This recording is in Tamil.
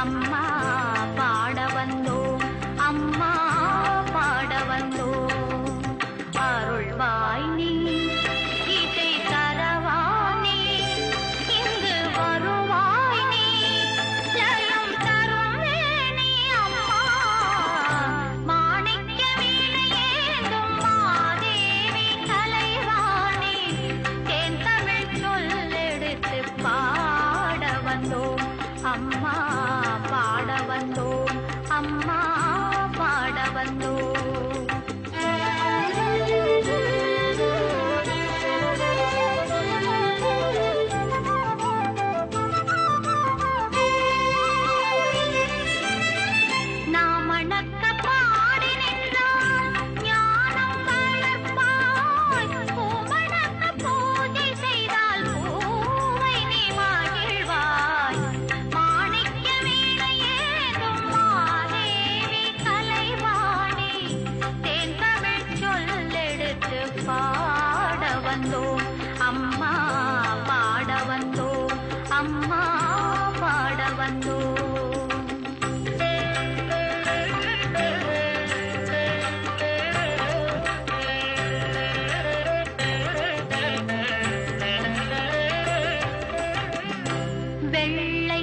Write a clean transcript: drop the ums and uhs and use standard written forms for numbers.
அம்மா பாட வந்தோம், அம்மா பாட வந்தோம். அருள்வாய் நீ, இசை தரவானே, இங்கு வருவாய் நீ, ஜயம் தரும் வேணி அம்மா. மாணிக்க வீணையேந்தும் மாதேவி கலைவாணி, தேன் தமிழ் சொல்லெடுத்து பாட வந்தோம், அம்மா பாட வந்தோம், அம்மா பாட வந்தோம். நாம் அணக்க பாடி நின்றால் ஞானம் வளர்ப்பாய், பூமணக்க பூஜை செய்தால் பூவை நீ மகிழ்வாய். மாணிக்க வீணையேந்தும் மாதேவி கலைவாணி, தேன் தமிழ் சொல்லெடுத்து பாட வந்தோம், அம்மா பாட வந்தோம், அம்மா பாட வந்தோம். வெள்ளை